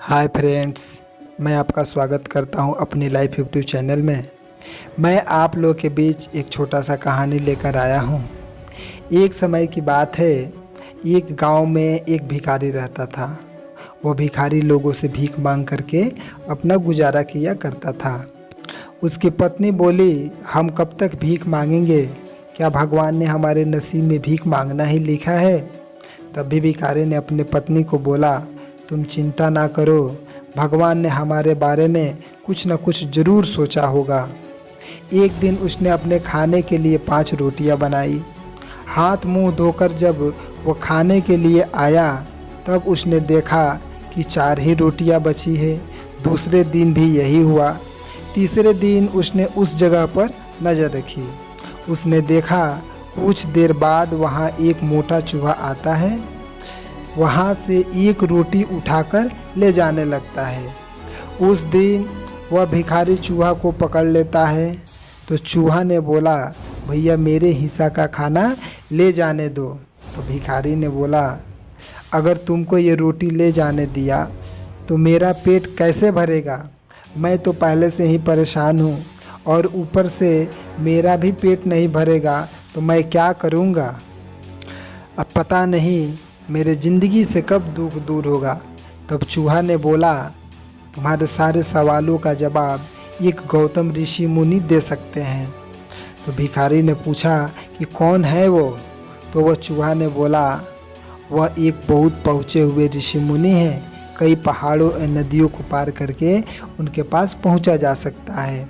Hi friends, मैं आपका स्वागत करता हूं अपनी लाइफ यूट्यूब चैनल में। मैं आप लोग के बीच एक छोटा सा कहानी लेकर आया हूं। एक समय की बात है, एक गांव में एक भिखारी रहता था। वो भिखारी लोगों से भीख मांग करके अपना गुजारा किया करता था। उसकी पत्नी बोली, हम कब तक भीख मांगेंगे? क्या भगवान ने हमारे नसीब में भीख मांगना ही लिखा है? तब भी भिखारी ने अपनी पत्नी को बोला, तुम चिंता ना करो, भगवान ने हमारे बारे में कुछ न कुछ जरूर सोचा होगा। एक दिन उसने अपने खाने के लिए 5 रोटियां बनाई। हाथ मुंह धोकर जब वो खाने के लिए आया तब उसने देखा कि 4 ही रोटियां बची है। दूसरे दिन भी यही हुआ। तीसरे दिन उसने उस जगह पर नज़र रखी। उसने देखा कुछ देर बाद वहाँ एक मोटा चूहा आता है। वहाँ से एक रोटी उठाकर ले जाने लगता है। उस दिन वह भिखारी चूहा को पकड़ लेता है। तो चूहा ने बोला, भैया मेरे हिस्सा का खाना ले जाने दो। तो भिखारी ने बोला, अगर तुमको ये रोटी ले जाने दिया तो मेरा पेट कैसे भरेगा? मैं तो पहले से ही परेशान हूँ और ऊपर से मेरा भी पेट नहीं भरेगा तो मैं क्या करूँगा? अब पता नहीं मेरे ज़िंदगी से कब दुख दूर होगा। तब चूहा ने बोला, तुम्हारे सारे सवालों का जवाब एक गौतम ऋषि मुनि दे सकते हैं। तो भिखारी ने पूछा कि कौन है वो? तो वह चूहा ने बोला, वह एक बहुत पहुँचे हुए ऋषि मुनि हैं। कई पहाड़ों और नदियों को पार करके उनके पास पहुँचा जा सकता है।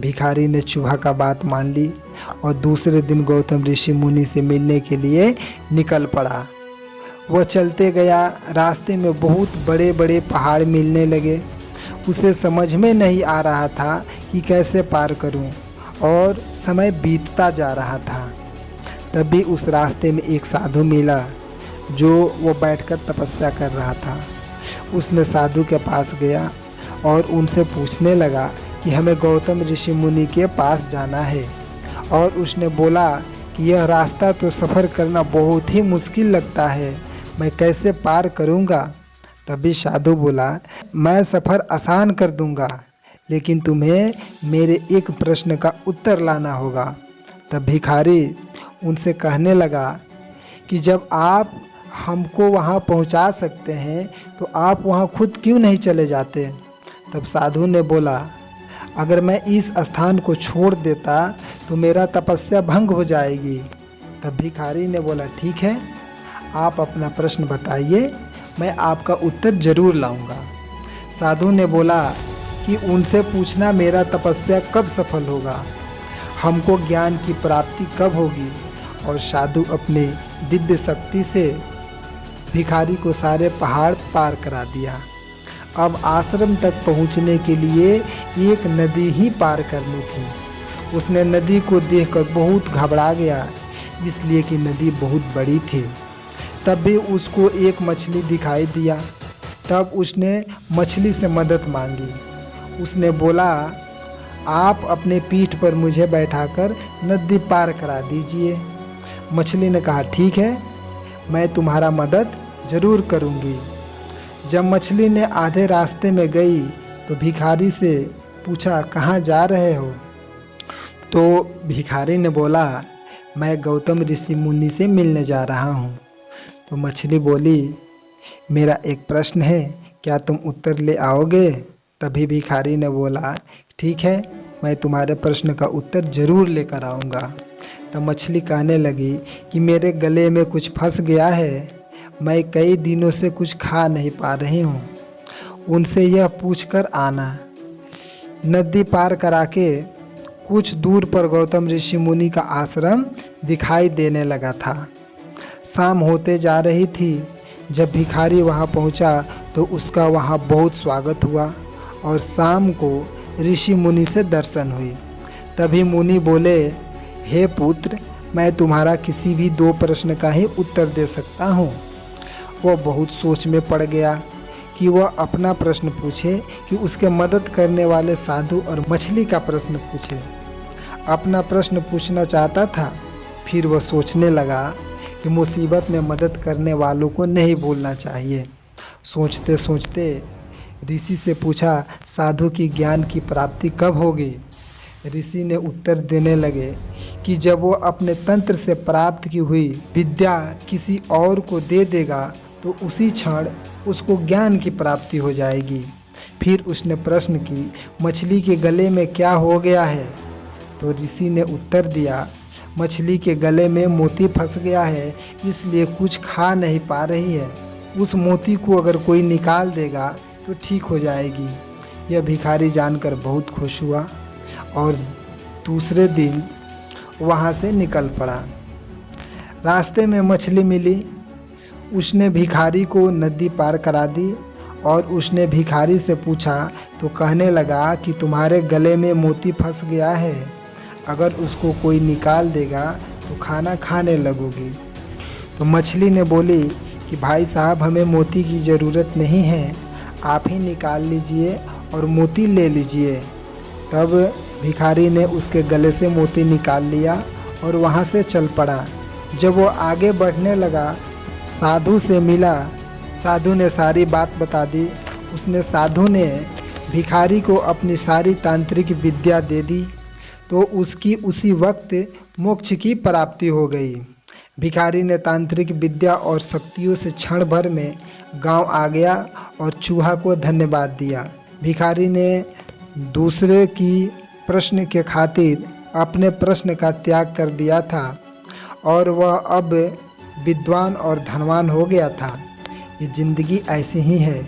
भिखारी ने चूहा का बात मान ली और दूसरे दिन गौतम ऋषि मुनि से मिलने के लिए निकल पड़ा। वह चलते गया। रास्ते में बहुत बड़े बड़े पहाड़ मिलने लगे। उसे समझ में नहीं आ रहा था कि कैसे पार करूं और समय बीतता जा रहा था। तभी उस रास्ते में एक साधु मिला जो वो बैठकर तपस्या कर रहा था। उसने साधु के पास गया और उनसे पूछने लगा कि हमें गौतम ऋषि मुनि के पास जाना है। और उसने बोला कि यह रास्ता तो सफ़र करना बहुत ही मुश्किल लगता है, मैं कैसे पार करूँगा? तभी साधु बोला, मैं सफ़र आसान कर दूँगा, लेकिन तुम्हें मेरे एक प्रश्न का उत्तर लाना होगा। तब भिखारी उनसे कहने लगा कि जब आप हमको वहाँ पहुँचा सकते हैं तो आप वहाँ खुद क्यों नहीं चले जाते? तब साधु ने बोला, अगर मैं इस स्थान को छोड़ देता तो मेरा तपस्या भंग हो जाएगी। तब भिखारी ने बोला, ठीक है, आप अपना प्रश्न बताइए, मैं आपका उत्तर जरूर लाऊंगा। साधु ने बोला कि उनसे पूछना मेरा तपस्या कब सफल होगा, हमको ज्ञान की प्राप्ति कब होगी। और साधु अपने दिव्य शक्ति से भिखारी को सारे पहाड़ पार करा दिया। अब आश्रम तक पहुंचने के लिए एक नदी ही पार करनी थी। उसने नदी को देखकर बहुत घबरा गया, इसलिए कि नदी बहुत बड़ी थी। तब भी उसको एक मछली दिखाई दिया। तब उसने मछली से मदद मांगी। उसने बोला, आप अपने पीठ पर मुझे बैठाकर नदी पार करा दीजिए। मछली ने कहा, ठीक है, मैं तुम्हारा मदद जरूर करूँगी। जब मछली ने आधे रास्ते में गई तो भिखारी से पूछा, कहाँ जा रहे हो? तो भिखारी ने बोला, मैं गौतम ऋषि मुनि से मिलने जा रहा हूँ। तो मछली बोली, मेरा एक प्रश्न है, क्या तुम उत्तर ले आओगे? तभी भिखारी ने बोला, ठीक है, मैं तुम्हारे प्रश्न का उत्तर जरूर लेकर आऊँगा। तो मछली कहने लगी कि मेरे गले में कुछ फंस गया है, मैं कई दिनों से कुछ खा नहीं पा रही हूँ, उनसे यह पूछकर आना। नदी पार करा के कुछ दूर पर गौतम ऋषि मुनि का आश्रम दिखाई देने लगा था। शाम होते जा रही थी। जब भिखारी वहाँ पहुँचा तो उसका वहाँ बहुत स्वागत हुआ और शाम को ऋषि मुनि से दर्शन हुई। तभी मुनि बोले, हे पुत्र, मैं तुम्हारा किसी भी 2 प्रश्न का ही उत्तर दे सकता हूँ। वह बहुत सोच में पड़ गया कि वह अपना प्रश्न पूछे कि उसके मदद करने वाले साधु और मछली का प्रश्न पूछे। अपना प्रश्न पूछना चाहता था, फिर वह सोचने लगा कि मुसीबत में मदद करने वालों को नहीं भूलना चाहिए। सोचते सोचते ऋषि से पूछा, साधु की ज्ञान की प्राप्ति कब होगी? ऋषि ने उत्तर देने लगे कि जब वो अपने तंत्र से प्राप्त की हुई विद्या किसी और को दे देगा तो उसी क्षण उसको ज्ञान की प्राप्ति हो जाएगी। फिर उसने प्रश्न की, मछली के गले में क्या हो गया है? तो ऋषि ने उत्तर दिया, मछली के गले में मोती फंस गया है, इसलिए कुछ खा नहीं पा रही है। उस मोती को अगर कोई निकाल देगा तो ठीक हो जाएगी। यह भिखारी जानकर बहुत खुश हुआ और दूसरे दिन वहाँ से निकल पड़ा। रास्ते में मछली मिली, उसने भिखारी को नदी पार करा दी और उसने भिखारी से पूछा तो कहने लगा कि तुम्हारे गले में मोती फंस गया है, अगर उसको कोई निकाल देगा तो खाना खाने लगोगी। तो मछली ने बोली कि भाई साहब, हमें मोती की ज़रूरत नहीं है, आप ही निकाल लीजिए और मोती ले लीजिए। तब भिखारी ने उसके गले से मोती निकाल लिया और वहाँ से चल पड़ा। जब वो आगे बढ़ने लगा, साधु से मिला। साधु ने सारी बात बता दी। साधु ने भिखारी को अपनी सारी तांत्रिक विद्या दे दी तो उसकी उसी वक्त मोक्ष की प्राप्ति हो गई। भिखारी ने तांत्रिक विद्या और शक्तियों से क्षण भर में गांव आ गया और चूहा को धन्यवाद दिया। भिखारी ने दूसरे की प्रश्न के खातिर अपने प्रश्न का त्याग कर दिया था और वह अब विद्वान और धनवान हो गया था। ये जिंदगी ऐसी ही है,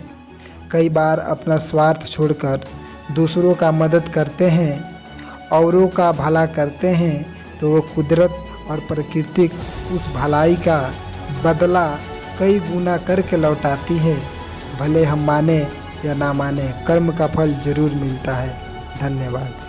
कई बार अपना स्वार्थ छोड़कर दूसरों का मदद करते हैं, औरों का भला करते हैं तो वो कुदरत और प्रकृति उस भलाई का बदला कई गुना करके लौटाती है। भले हम माने या ना माने, कर्म का फल जरूर मिलता है। धन्यवाद।